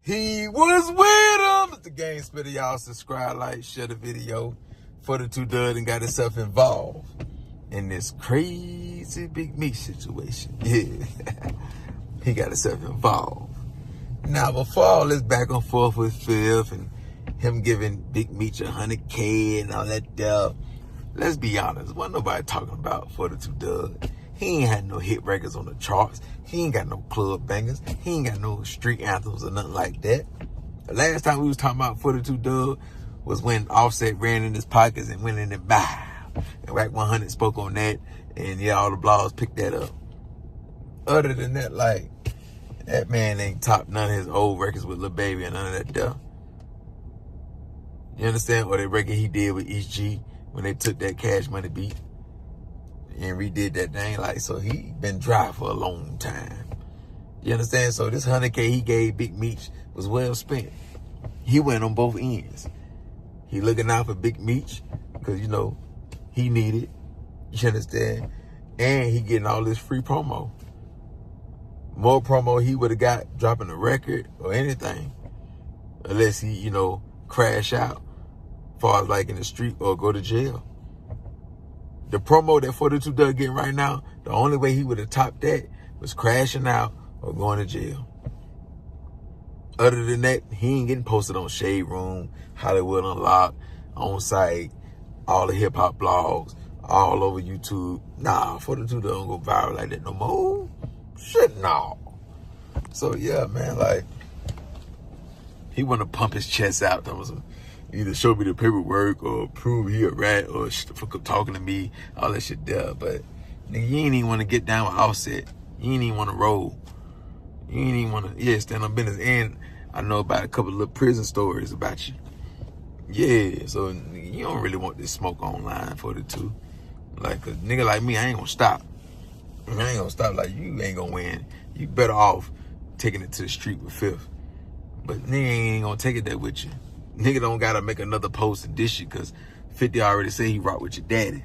He was with him. The Game Spitter, y'all subscribe, like, share the video. 42 Dugg and got himself involved in this crazy Big Meech situation. Yeah. He got himself involved. Now, before all this back and forth with Fifth and him giving Big Meech $100K and all that stuff, let's be honest, wasn't nobody talking about 42 Dugg. He ain't had no hit records on the charts. He ain't got no club bangers. He ain't got no street anthems or nothing like that. The last time we was talking about 42 Dugg was when Offset ran in his pockets and went in and buy. And Rack 100 spoke on that, and yeah, all the blogs picked that up. Other than that, like, that man ain't topped none of his old records with Lil Baby and none of that stuff. You understand? Or the record he did with East G when they took that Cash Money beat and redid that thing. Like, so he been dry for a long time. You understand? So this $100K he gave Big Meech was well spent. He went on both ends. He looking out for Big Meech because, you know, he needed. You understand? And he getting all this free promo. More promo he would have got dropping a record or anything. Unless he, you know, crash out. As far as like in the street or go to jail. The promo that 42 Dugg getting right now, the only way he would have topped that was crashing out or going to jail. Other than that, he ain't getting posted on Shade Room, Hollywood Unlocked, On Site, all the hip hop blogs, all over YouTube. Nah, 42 don't go viral like that no more. Shit, no. So yeah, man, like, he want to pump his chest out. Either show me the paperwork or prove he a rat or for talking to me, all that shit there. But nigga, you ain't even want to get down with Offset. You ain't even want to roll. You ain't even want to, stand on business. And I know about a couple of little prison stories about you. Yeah, so you don't really want this smoke online 42. Like, cause nigga like me, I ain't gonna stop. I ain't gonna stop. Like, you ain't gonna win. You better off taking it to the street with Fifth. But nigga ain't gonna take it there with you. Nigga don't gotta make another post and dish you because 50 already said he rock with your daddy.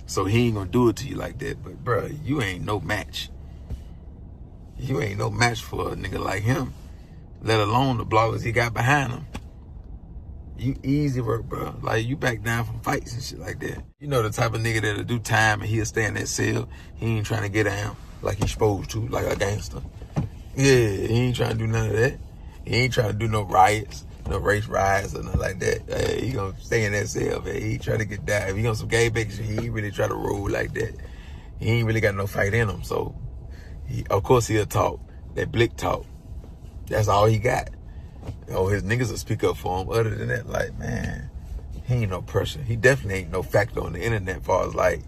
So he ain't gonna do it to you like that. But bruh, you ain't no match. You ain't no match for a nigga like him. Let alone the bloggers he got behind him. You easy work, bro. Like, you back down from fights and shit like that. You know the type of nigga that'll do time and he'll stay in that cell. He ain't trying to get down like he's supposed to, like a gangster. Yeah, he ain't trying to do none of that. He ain't trying to do no riots, no race riots or nothing like that. He gonna stay in that cell, man. He ain't trying to get down. If he on some gay bitch, he ain't really try to roll like that. He ain't really got no fight in him. So, of course he'll talk. That blick talk. That's all he got. Oh, his niggas will speak up for him. Other than that, like, man, he ain't no pressure. He definitely ain't no factor on the internet as far as, like,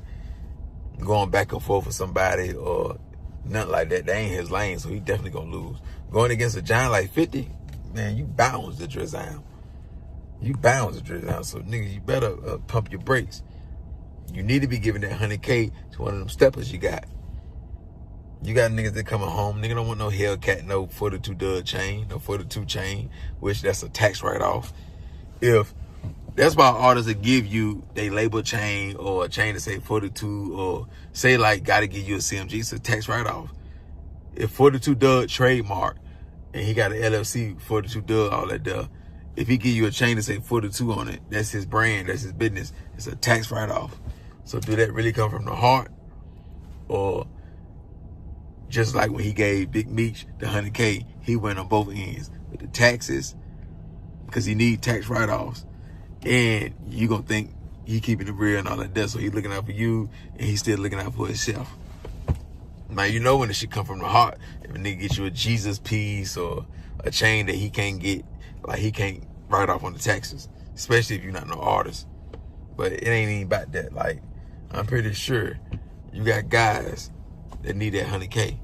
going back and forth with somebody or nothing like that. That ain't his lane, so he definitely gonna lose. Going against a giant like 50, man, you bounds the Drizam. You bounds the Drizam. So, nigga, you better pump your brakes. You need to be giving that $100K to one of them steppers you got. You got niggas that coming home. Nigga don't want no Hellcat, no 42 Dugg chain, no 42 chain, which that's a tax write-off. If that's why artists that give you they label chain or a chain to say 42 or say like gotta give you a CMG, it's a tax write-off. If 42 Dugg trademark and he got an LLC, 42 Dugg, all that stuff, if he give you a chain to say 42 on it, that's his brand, that's his business. It's a tax write-off. So do that really come from the heart? Or just like when he gave Big Meech the $100K, he went on both ends with the taxes because he need tax write-offs. And you gonna think he keeping it real and all that, so he looking out for you and he's still looking out for himself. Now, you know when the shit come from the heart. If a nigga get you a Jesus piece or a chain that he can't get, like he can't write off on the taxes, especially if you're not no artist. But it ain't even about that. Like, I'm pretty sure you got guys that need that $100K.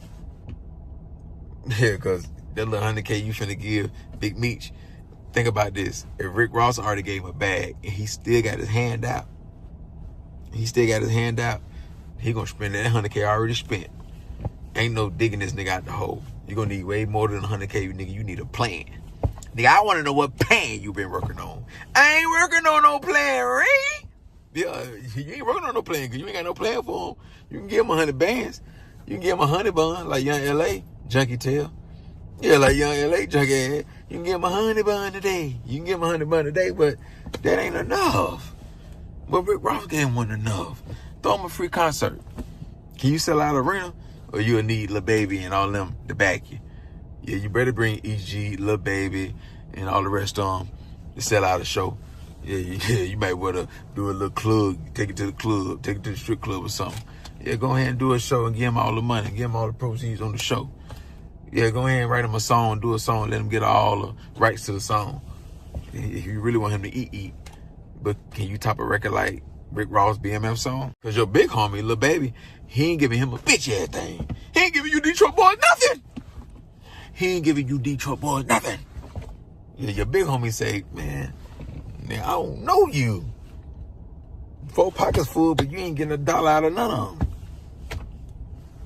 Yeah, because that little $100K you finna give Big Meech. Think about this. If Rick Ross already gave him a bag and he still got his hand out, he gonna spend that $100K already spent. Ain't no digging this nigga out the hole. You gonna need way more than $100K, nigga. You need a plan. Nigga, I wanna know what plan you been working on. I ain't working on no plan, Ray. Yeah, you ain't working on no plan because you ain't got no plan for him. You can give him 100 bands. You can give him 100 bun like Young LA, Junkie Tail. Yeah, like young LA junkie. You can get him 100 bun a day. You can get him 100 bun a day, but that ain't enough. But Rick Ross game wasn't enough. Throw him a free concert. Can you sell out arena? Or you'll need Lil Baby and all them to back you. Yeah, you better bring EG, Lil Baby, and all the rest of them to sell out a show. Yeah, you might want to do a little club, take it to the club, take it to the strip club or something. Yeah, go ahead and do a show and give them all the money, give them all the proceeds on the show. Yeah, go ahead and write him a song, do a song, let him get all the rights to the song. If you really want him to eat. But can you top a record like Rick Ross BMF song? Because your big homie, Lil Baby, he ain't giving him a bitch ass thing. He ain't giving you Detroit boys nothing. He ain't giving you Detroit boys nothing. Yeah, your big homie say, man, I don't know you. 4 pockets full, but you ain't getting $1 out of none of them.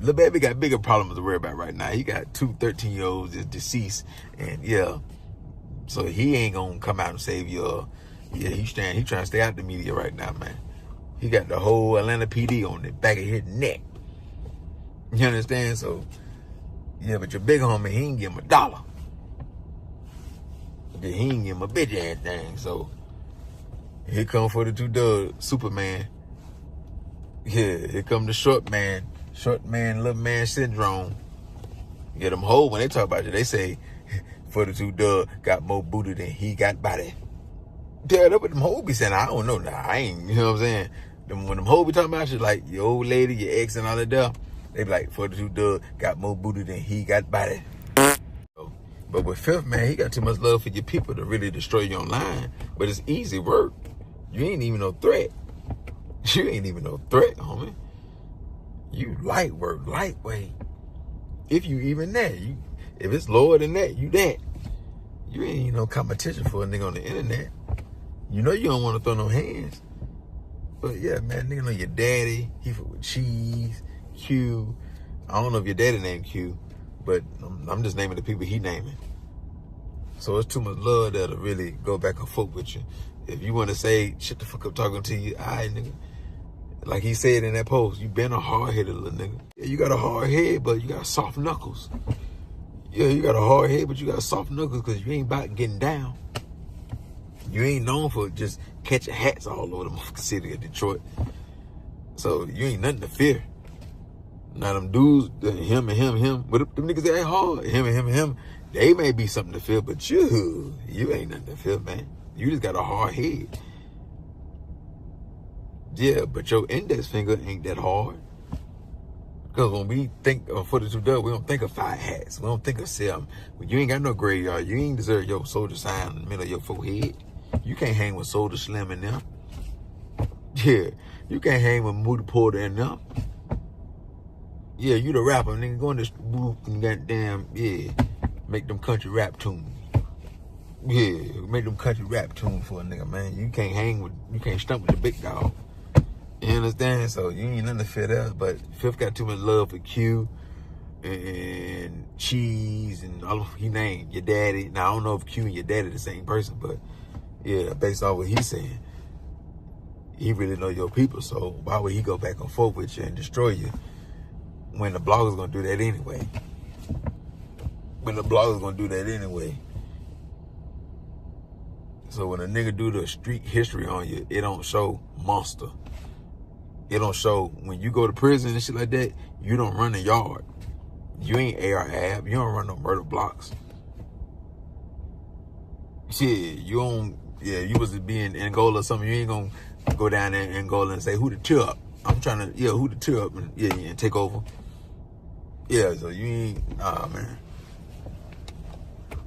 Lil Baby got bigger problems to worry about right now. He got 2 13-year-olds that's deceased, and yeah, so he ain't gonna come out and save you. Yeah, he trying to stay out the media right now, man. He got the whole Atlanta PD on the back of his neck. You understand? So, yeah, but your big homie, he ain't give him $1. He ain't give him a bitch ass thing. So, here come 42 Dugg, Superman. Yeah, here come the short man, little man syndrome. Yeah, them hoes, when they talk about you, they say 42 Dugg got more booty than he got body. Yeah, that's what them hoes be saying. I don't know now. I ain't, you know what I'm saying? When them hoes be talking about you, like your old lady, your ex and all that stuff, they be like, 42 Dugg got more booty than he got body. But with Fifth, man, he got too much love for your people to really destroy you online. But it's easy work. You ain't even no threat. You ain't even no threat, homie. You light work, lightweight. If you even that. If it's lower than that, you that. You ain't even no competition for a nigga on the internet. You know you don't want to throw no hands. But yeah, man, nigga know your daddy. He fuck with Cheese, Q. I don't know if your daddy named Q, but I'm just naming the people he naming. So it's too much love that'll really go back and forth with you. If you want to say, shut the fuck up talking to you, all right, nigga. Like he said in that post, you been a hard-headed little nigga. Yeah, you got a hard head, but you got soft knuckles. Yeah, you got a hard head, but you got soft knuckles because you ain't about getting down. You ain't known for just catching hats all over the motherfucking city of Detroit. So you ain't nothing to fear. Now them dudes, him and him, but them niggas ain't hard. Him and him, they may be something to fear, but you ain't nothing to fear, man. You just got a hard head. Yeah, but your index finger ain't that hard. Because when we think of 42 Dugg, we don't think of 5 hats. We don't think of 7. When you ain't got no graveyard, you ain't deserve your soldier sign in the middle of your forehead. You can't hang with Soulja Slim in them. Yeah, you can't hang with Moody Porter in them. Yeah, you the rapper, nigga. Go in this booth and goddamn, yeah, make them country rap tunes. Yeah, make them country rap tunes for a nigga, man. You can't stump with the big dog. You understand? So you ain't nothing to fit up, but Fifth got too much love for Q and Cheese and all of he named your daddy. Now I don't know if Q and your daddy the same person, but yeah, based off what he's saying, he really know your people. So why would he go back and forth with you and destroy you when the blogger's gonna do that anyway? So when a nigga do the street history on you, it don't show monster. It don't show when you go to prison and shit like that, you don't run a yard. You ain't AR-AB. You don't run no murder blocks. Shit, you was to be in Angola or something, you ain't gonna go down there in Angola and say, who the tear up? I'm trying to, who the tear up and take over. Yeah, so you ain't, man.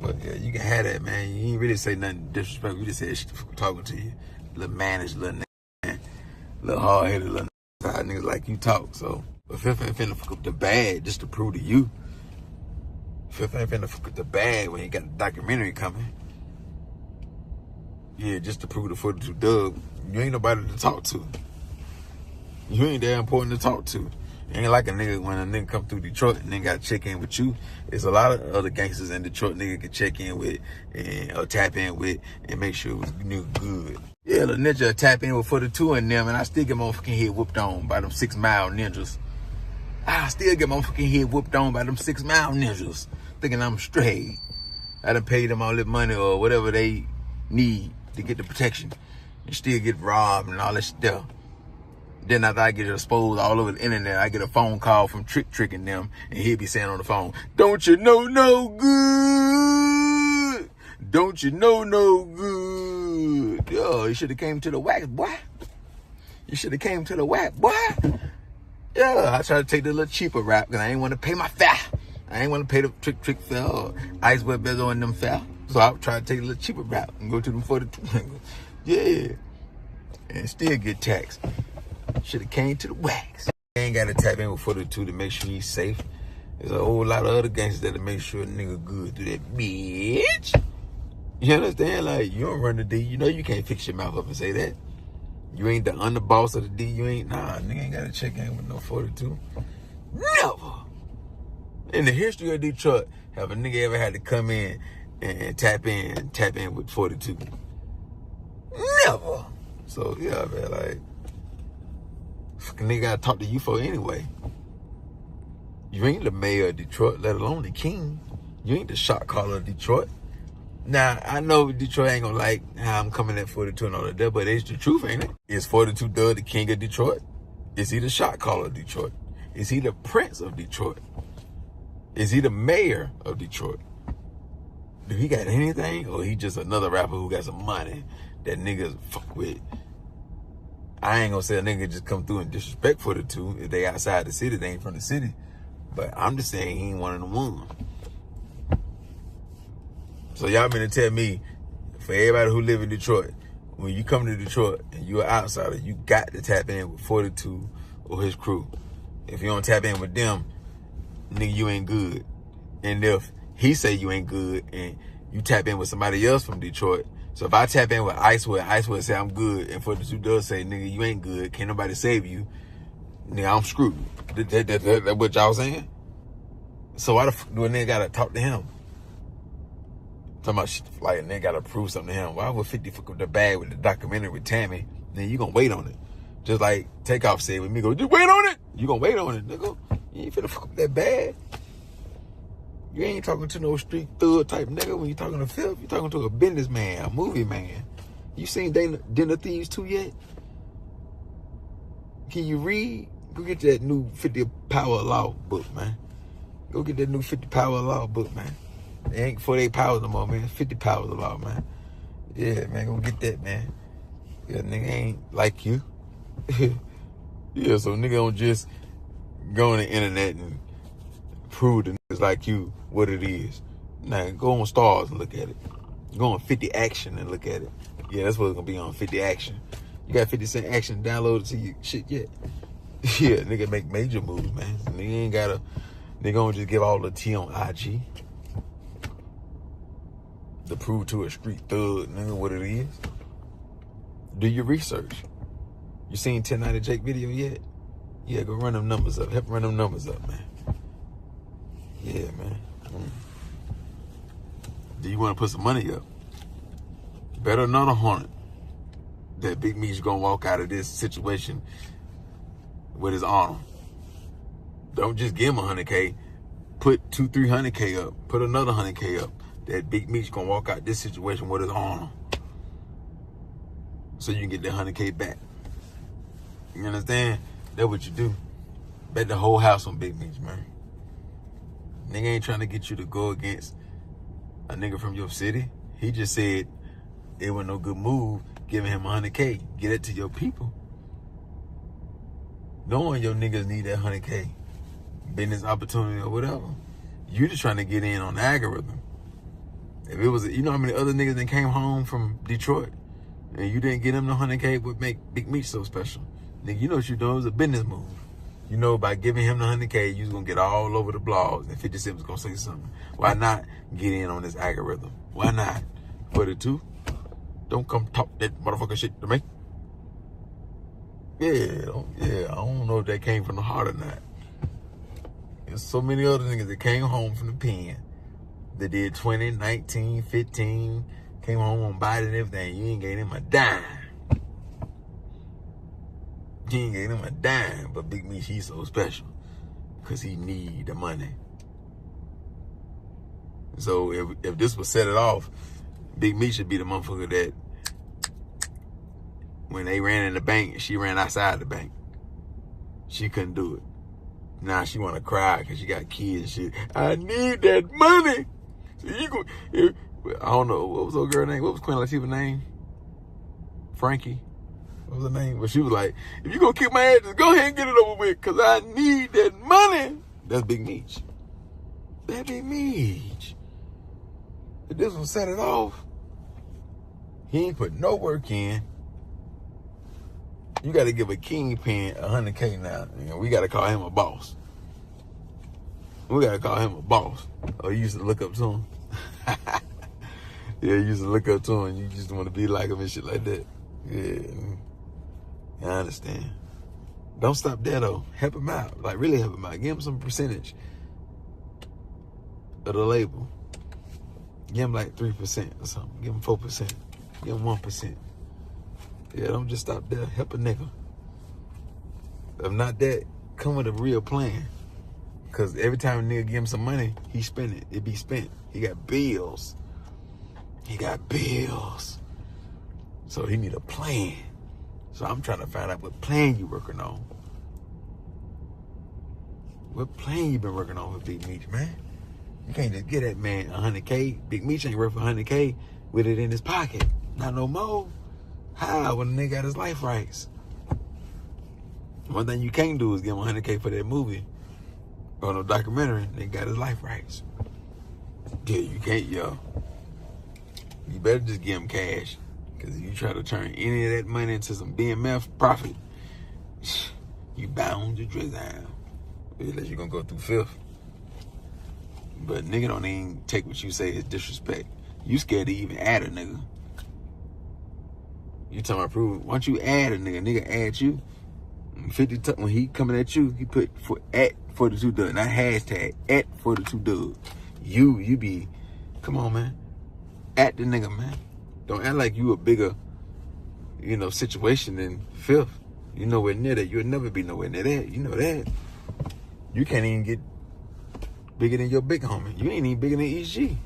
But yeah, you can have that, man. You ain't really say nothing disrespectful. You just said shit talking to you. Little managed, little man. Little hard-headed, little how niggas like you talk. So, but Fifth ain't finna fuck up the bag just to prove to you. Fifth ain't finna fuck up the bag when he got a documentary coming. Yeah, just to prove the 42 Dugg. You ain't nobody to talk to. You ain't that important to talk to. It ain't like a nigga when a nigga come through Detroit and then got to check in with you. There's a lot of other gangsters in Detroit nigga can check in with or tap in with and make sure it was good. Yeah, the ninja tap in with 42 in them and I still get my fucking head whooped on by them 6 Mile ninjas. I still get my fucking head whooped on by them 6 Mile ninjas. thinking I'm straight. I done paid them all this money or whatever they need to get the protection and still get robbed and all that stuff. Then after I get exposed all over the internet, I get a phone call from tricking them, and he'll be saying on the phone, "Don't you know no good? Don't you know no good?" Yo, you should have came to the wax, boy. You should have came to the wax, boy. Yeah, I try to take the little cheaper route because I ain't want to pay my fare. I ain't want to pay the trick fare or Iceberg Bezo and them fare. So I try to take a little cheaper route and go to them 42. Yeah. And still get taxed. Should have came to the wax. Ain't got to tap in with 42 to make sure he's safe. There's a whole lot of other gangsters that'll make sure a nigga good through that bitch. You understand? Like, you don't run the D. You know you can't fix your mouth up and say that. You ain't the underboss of the D. You ain't, nigga ain't got to check in with no 42. Never. In the history of Detroit, have a nigga ever had to come in and tap in with 42? Never. So, yeah, man, like, fucking nigga gotta talk to you for anyway. You ain't the mayor of Detroit, let alone the king. You ain't the shot caller of Detroit. Now, I know Detroit ain't gonna like how I'm coming at 42 and all of that, but it's the truth, ain't it? Is 42 Doug the king of Detroit? Is he the shot caller of Detroit? Is he the prince of Detroit? Is he the mayor of Detroit? Do he got anything? Or he just another rapper who got some money that niggas fuck with? I ain't gonna say a nigga just come through and disrespect 42. If they outside the city, they ain't from the city. But I'm just saying he ain't one of the ones. So y'all mean to tell me, for everybody who live in Detroit, when you come to Detroit and you're an outsider, you got to tap in with 42 or his crew. If you don't tap in with them, nigga, you ain't good. And if he say you ain't good and you tap in with somebody else from Detroit, so if I tap in with Icewood say I'm good, and 42 does say, nigga, you ain't good, can't nobody save you, nigga, I'm screwed. That what y'all saying? So why the fuck do a nigga gotta talk to him? Talking about shit, like a nigga gotta prove something to him. Why would 50 fuck up the bag with the documentary with Tammy? Then you gonna wait on it. Just like Takeoff said with me, go, just wait on it. You gonna wait on it, nigga. You ain't finna fuck up that bag. You ain't talking to no street thug type nigga when you talking to Phil. You talking to a businessman, a movie man. You seen Dinner Thieves 2 yet? Can you read? Go get that new 50 Power of Law book, man. Go get that new 50 Power of Law book, man. It ain't 48 powers no more, man. 50 powers of law, man. Yeah, man, go get that, man. Yeah, nigga ain't like you. Yeah, so nigga don't just go on the internet and prove to niggas like you what it is. Nah, go on Stars and look at it. Go on 50 Action and look at it. Yeah, that's what it's gonna be on 50 Action. You got 50 Cent Action downloaded to your shit yet? Yeah, nigga make major moves, man. Nigga ain't gotta, nigga don't just give all the tea on IG. To prove to a street thug, nigga, what it is. Do your research. You seen 1090 Jake video yet? Yeah, go run them numbers up. Help run them numbers up, man. Yeah, man. Do you want to put some money up? Better not 100. That Big Meech gonna walk out of this situation with his honor. Don't just give him 100K. Put 200-300K up. Put another 100K up. That Big Meech gonna walk out this situation with his honor. So you can get that 100K back. You understand? That's what you do. Bet the whole house on Big Meech, man. Nigga ain't trying to get you to go against a nigga from your city. He just said it wasn't no good move giving him 100K. Get it to your people. Knowing your niggas need that 100K. Business opportunity or whatever. You just trying to get in on the algorithm. If it was, you know how many other niggas that came home from Detroit and you didn't get them the 100K would make Big Meech so special. Nigga, you know what you doing? It was a business move. You know, by giving him the 100K, you was going to get all over the blogs and 50 Cent was going to say something. Why not get in on this algorithm? Why not? 42, don't come talk that motherfucking shit to me. Yeah, I don't know if that came from the heart or not. There's so many other niggas that came home from the pen. They did 20, 19, 15, came home on Biden and everything. You ain't gave him a dime. You ain't gave him a dime, but Big Meech, he's so special because he need the money. So if this would set it off, Big Meech should be the motherfucker that when they ran in the bank, she ran outside the bank. She couldn't do it. Now she want to cry because she got kids and shit. I need that money. So you go, I don't know, what was old girl name? What was Queen Latifah's name? Frankie? What was her name? But she was like, if you gonna kick my ass, just go ahead and get it over with because I need that money. That's Big Meech. That Big Meech. If this one set it off, he ain't put no work in. You got to give a kingpin $100K now. You know, we got to call him a boss. We got to call him a boss. Oh, you used to look up to him? Yeah, you used to look up to him. You just want to be like him and shit like that. Yeah, I understand. Don't stop there, though. Help him out. Like, really help him out. Give him some percentage of the label. Give him like 3% or something. Give him 4%. Give him 1%. Yeah, don't just stop there. Help a nigga. If not that, come with a real plan. Because every time a nigga give him some money, he spend it. It be spent. He got bills. He got bills. So he need a plan. So I'm trying to find out what plan you working on. What plan you been working on with Big Meech, man? You can't just get that man $100K. Big Meech ain't worth $100K with it in his pocket. Not no more. How? When the nigga got his life rights. One thing you can't do is give him $100K for that movie or no documentary. They got his life rights. Yeah, you can't, yo. You better just give him cash. Because if you try to turn any of that money into some BMF profit, you bound to drizzle. Unless you're going to go through fifth. But nigga don't even take what you say as disrespect. You scared to even add a nigga. You tell my prove. Once you add a nigga add you. 50 when he coming at you, he put at 42 Doug, not hashtag at 42 Doug. You be, come on, man. At the nigga, man. Don't act like you a bigger, situation than fifth. You nowhere near that. You'll never be nowhere near that. You know that. You can't even get bigger than your big homie. You ain't even bigger than EG.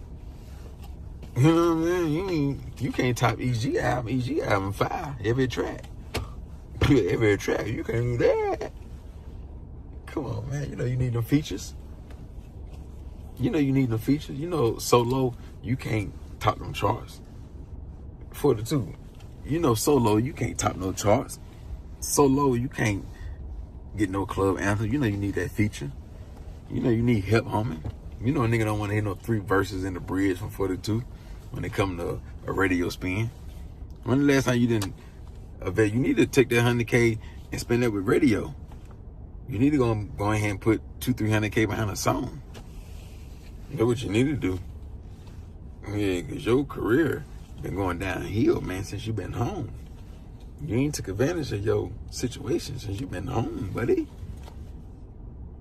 You know what I mean? You can't top EG album. EG album 5 every track. Every track. You can't do that. Come on, man. You need them features. You need them features. Solo, you can't top them charts. 42. Solo, you can't top no charts. Solo, you can't get no club anthem. You need that feature. You need help, homie. A nigga don't want to hear no 3 verses in the bridge from 42 when it come to a radio spin. When the last time you didn't, you need to take that $100K and spend that with radio. You need to go ahead and put $200-300K behind a song. That's what you need to do. Yeah, because your career been going downhill, man, since you been home. You ain't took advantage of your situation since you been home, buddy.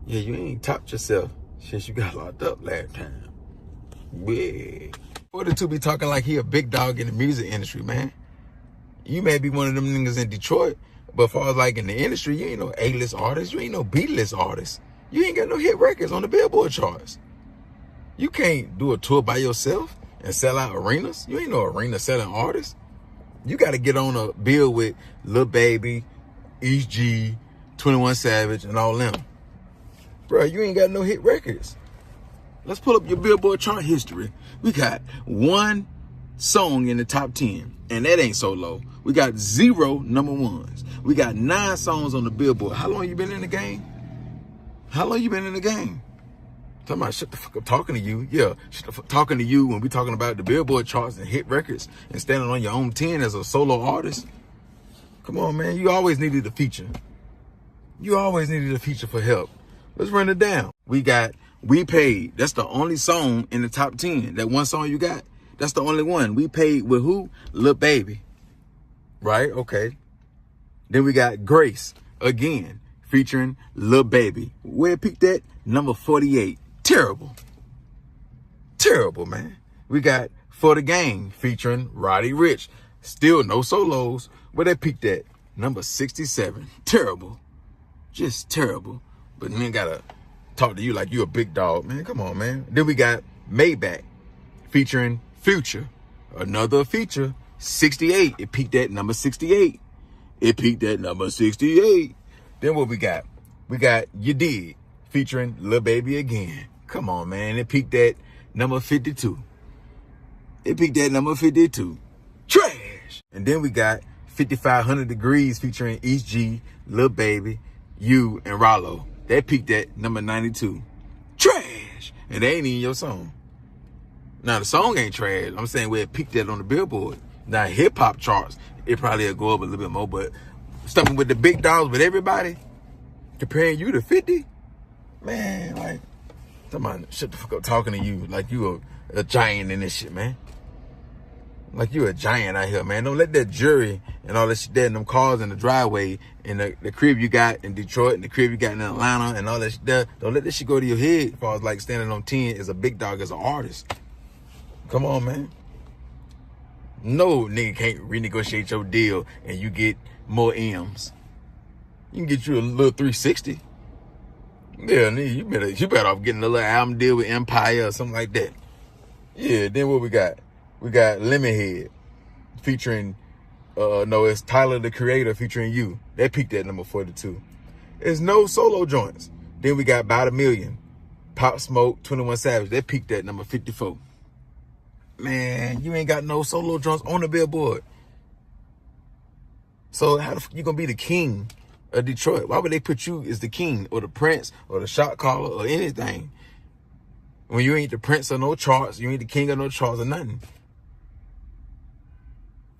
Yeah, you ain't topped yourself since you got locked up last time. Yeah. 42 be talking like he a big dog in the music industry, man. You may be one of them niggas in Detroit, but as far as like in the industry, you ain't no A-list artist. You ain't no B-list artist. You ain't got no hit records on the Billboard charts. You can't do a tour by yourself and sell out arenas. You ain't no arena selling artist. You got to get on a bill with Lil Baby, East G, 21 Savage, and all them. Bro, you ain't got no hit records. Let's pull up your Billboard chart history. We got 1 song in the top 10, and that ain't so low. We got 0 number 1s. We got 9 songs on the Billboard. How long you been in the game? How long you been in the game? Talking about shut the fuck up talking to you. Yeah, shut the fuck talking to you when we talking about the Billboard charts and hit records and standing on your own 10 as a solo artist. Come on, man. You always needed a feature. You always needed a feature for help. Let's run it down. We got We Paid. That's the only song in the top 10. That one song you got, that's the only one. We Paid with who? Lil Baby. Right? Okay. Then we got Grace. Again, featuring Lil Baby. Where it peaked at? Number 48. Terrible. Terrible, man. We got For the Gang featuring Roddy Ricch. Still no solos. Where they peaked at? Number 67. Terrible. Just terrible. But men gotta talk to you like you a big dog, man. Come on, man. Then we got Maybach featuring Future. Another feature, 68. It peaked at number 68. It peaked at number 68. Then what we got? We got You Dig featuring Lil Baby again. Come on, man. It peaked at number 52. It peaked at number 52. Trash. And then we got 5500 Degrees featuring East G, Lil Baby, You, and Rollo. That peaked at number 92. Trash. And they ain't even your song. Now, the song ain't trash. I'm saying where it peaked at on the Billboard. Now, hip-hop charts, it probably will go up a little bit more, but stuffing with the big dogs with everybody, comparing you to 50, man, like, somebody shut the fuck up talking to you like you a giant in this shit, man. Like you a giant out here, man. Don't let that jury and all that shit there in them cars in the driveway and the crib you got in Detroit and the crib you got in Atlanta and all that shit there. Don't let that shit go to your head as far as like standing on 10 as a big dog, as an artist. Come on, man. No nigga can't renegotiate your deal and you get more M's. You can get you a little 360. Yeah, nigga, you better off getting a little album deal with Empire or something like that. Yeah, then what we got? We got Lemonhead featuring, it's Tyler, the Creator, featuring You. That peaked at number 42. There's no solo joints. Then we got About a Million, Pop Smoke, 21 Savage. That peaked at number 54. Man, you ain't got no solo joints on the Billboard. So how the fuck you gonna be the king of Detroit? Why would they put you as the king or the prince or the shot caller or anything? When you ain't the prince of no charts, you ain't the king of no charts or nothing.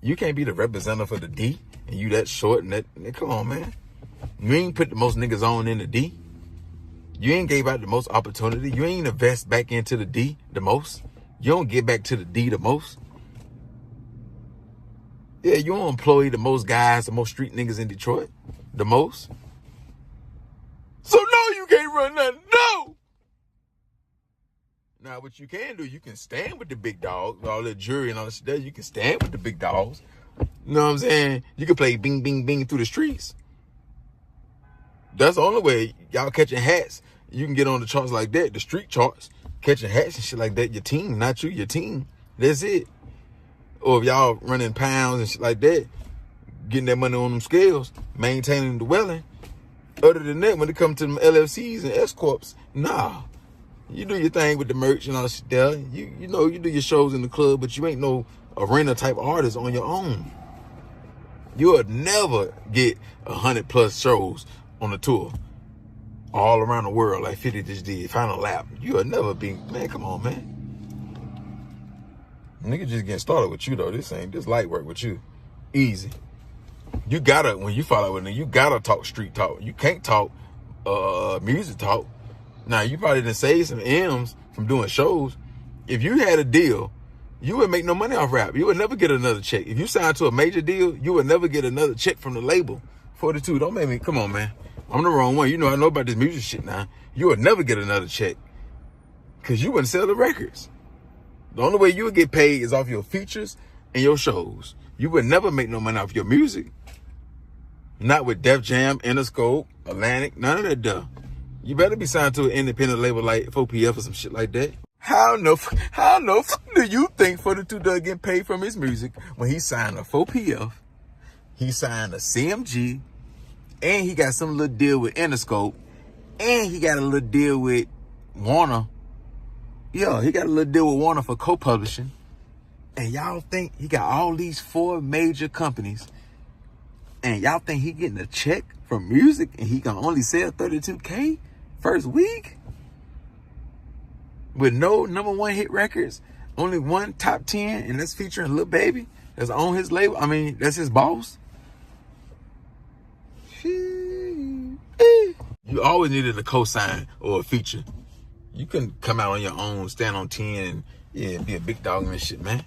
You can't be the representative for the D and you that short and that, come on, man. You ain't put the most niggas on in the D. You ain't gave out the most opportunity. You ain't invest back into the D the most. You don't get back to the D the most. Yeah, you don't employ the most guys, the most street niggas in Detroit, the most. So no, you can't run nothing, no! Now, what you can do, you can stand with the big dogs, all that jury and all that shit. You can stand with the big dogs. You know what I'm saying? You can play bing, bing, bing through the streets. That's the only way y'all catching hats. You can get on the charts like that, the street charts, catching hats and shit like that. Your team, not you, your team. That's it. Or if y'all running pounds and shit like that, getting that money on them scales, maintaining the dwelling. Other than that, when it comes to them LFCs and S-Corps, nah. You do your thing with the merch and all that shit there. You know, you do your shows in the club, but you ain't no arena type artist on your own. You'll never get 100+ shows on the tour all around the world like 50 just did. Final Lap. You'll never be, man, come on, man. Nigga just getting started with you though. This light work with you. Easy. You gotta, when you follow with nigga, you gotta talk street talk. You can't talk music talk. Now, you probably done save some M's from doing shows. If you had a deal, you would make no money off rap. You would never get another check. If you signed to a major deal, you would never get another check from the label. 42, don't make me, come on, man. I'm the wrong one. You know, I know about this music shit now. You would never get another check because you wouldn't sell the records. The only way you would get paid is off your features and your shows. You would never make no money off your music. Not with Def Jam, Interscope, Atlantic, none of that duh. You better be signed to an independent label like 4PF or some shit like that. How no do you think 42 Dugg getting paid from his music when he signed a 4PF, he signed a CMG, and he got some little deal with Interscope, and he got a little deal with Warner. Yeah, he got a little deal with Warner for co-publishing. And y'all think he got all these 4 major companies, and y'all think he getting a check from music and he can only sell 32K first week? With no #1 hit records, only one top 10, and that's featuring Lil Baby that's on his label. I mean, that's his boss. You always needed a cosign or a feature. You couldn't come out on your own, stand on 10, and be a big dog and shit, man.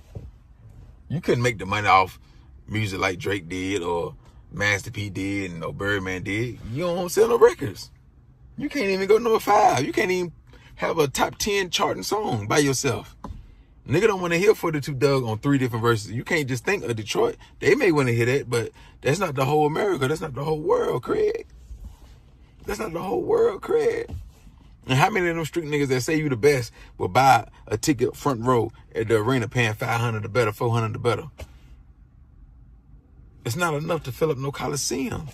You couldn't make the money off music like Drake did or Master P did and Birdman did. You don't sell no records. You can't even go number 5. You can't even have a top 10 charting song by yourself. Nigga don't want to hear 42 Dugg on 3 different verses. You can't just think of Detroit. They may want to hear that, but that's not the whole America. That's not the whole world, Craig. That's not the whole world, Craig. And how many of them street niggas that say you the best will buy a ticket front row at the arena paying $500 or better, $400 or better? It's not enough to fill up no Coliseum.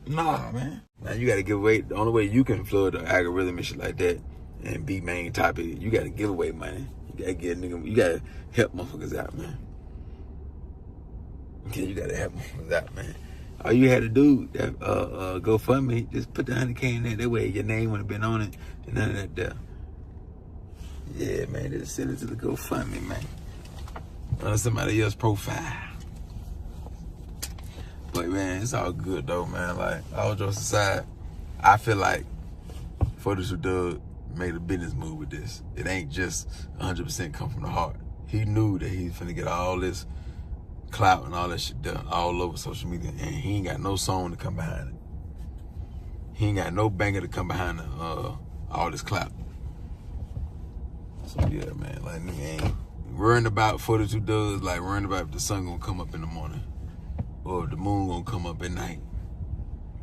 Nah, man. Now you gotta give away. The only way you can flood the algorithm and shit like that and be main topic, you gotta give away money. You gotta get nigga. You gotta help motherfuckers out, man. Okay, you gotta help motherfuckers out, man. All you had to do, that GoFundMe, just put the 100K in there. That way your name would have been on it and none of that there. Yeah, man, just send it to the GoFundMe, man. On somebody else's profile. But man, it's all good though, man. Like, all jokes aside, I feel like 42 Dugg made a business move with this. It ain't just 100% come from the heart. He knew that he was finna get all this clout and all that shit done all over social media, and he ain't got no song to come behind it. He ain't got no banger to come behind all this clout. So yeah, man, like nigga ain't worrying about 42 Dugg, like worrying about if the sun gonna come up in the morning, or if the moon gonna come up at night,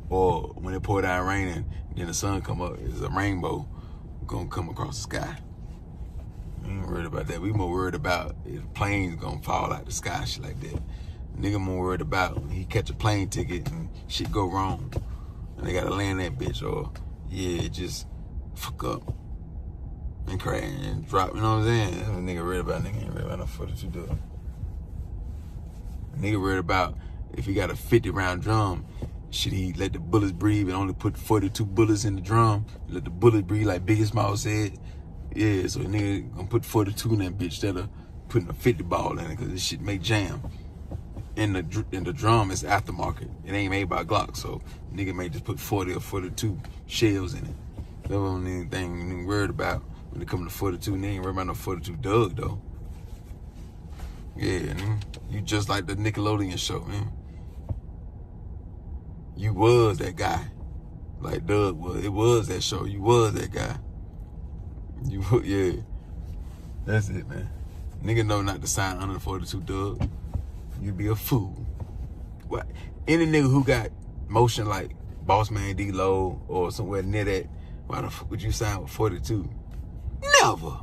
or when it pour down raining, then the sun come up, it's a rainbow gonna come across the sky. We ain't worried about that. We more worried about if planes gonna fall out the sky, shit like that. Nigga more worried about he catch a plane ticket and shit go wrong, and they gotta land that bitch, or yeah, just fuck up and crash and drop. You know what I'm saying? That's what nigga worried about. Nigga ain't worried about no 42 Dugg. Nigga worried about if he got a 50 round drum, should he let the bullets breathe and only put 42 bullets in the drum? Let the bullets breathe like Biggie Smalls said. Yeah, so nigga gonna put 42 in that bitch instead of putting a 50 ball in it, because this shit may jam. And the drum is aftermarket. It ain't made by Glock, so nigga may just put 40 or 42 shells in it. That's the only thing nigga worried about when it come to 42. Nigga ain't worried about no 42 Dugg though. Yeah, nigga. You just like the Nickelodeon show, man. You was that guy. Like Dugg was. It was that show. You was that guy. Yeah. That's it, man. Nigga know not to sign under the 42 Dugg. You be a fool. What? Any nigga who got motion like Boss Man D-Lo or somewhere near that, why the fuck would you sign with 42? Never.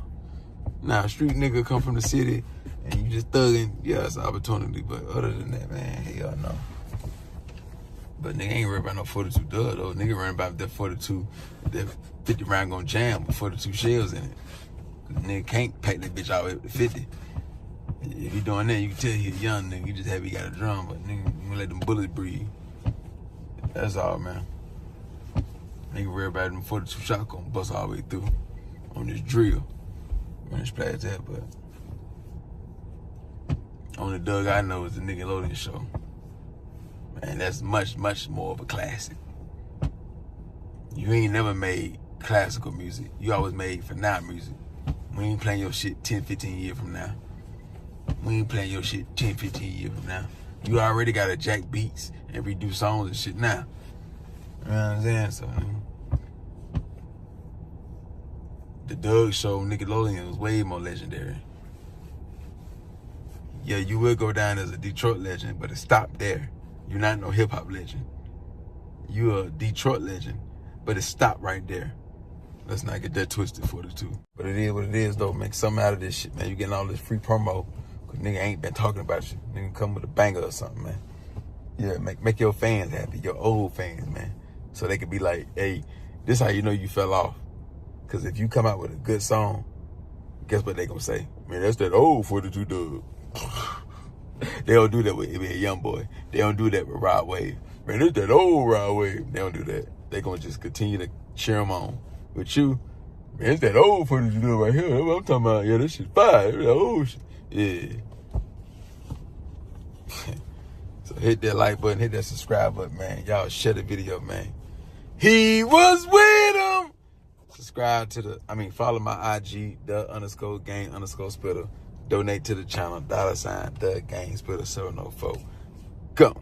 Now, a street nigga come from the city and you just thugging, yeah, it's an opportunity. But other than that, man, hell no. But nigga ain't worried about no 42 Dugg though. Nigga worried about that 42, that 50 round gonna jam with 42 shells in it. Nigga can't pack that bitch out with the 50. If he doing that, you can tell he a young nigga. You just happy he got a drum, but nigga, you gonna let them bullets breathe. That's all, man. Nigga worried about them 42 shot gonna bust all the way through on this drill. On this splash that, but only Dugg I know is the Nickelodeon show. Man, that's much, much more of a classic. You ain't never made classical music. You always made for now music. We ain't playing your shit 10, 15 years from now. We ain't playing your shit 10, 15 years from now. You already got to jack beats and redo songs and shit now. You know what I'm saying? So, the Dugg show, Nickelodeon, was way more legendary. Yeah, you will go down as a Detroit legend, but it stopped there. You're not no hip-hop legend. You're a Detroit legend, but it stopped right there. Let's not get that twisted, 42. But it is what it is, though. Make something out of this shit, man. You getting all this free promo, because nigga ain't been talking about you. Nigga come with a banger or something, man. Yeah, make your fans happy, your old fans, man. So they could be like, hey, this how you know you fell off. Because if you come out with a good song, guess what they gonna say? Man, that's that old 42 Dugg. They don't do that with a young boy. They don't do that with Rod Wave. Man, it's that old Rod Wave. They don't do that. They gonna just continue to cheer them on. With you, man, it's that old 42 Dugg right here. That's what I'm talking about. Yeah, this shit's fire. That old shit. Yeah. So hit that like button, hit that subscribe button, man. Y'all share the video, man. He was with him. Subscribe to follow my IG, the_gang_spitter. Donate to the channel, $, the gang spitter 704. Go.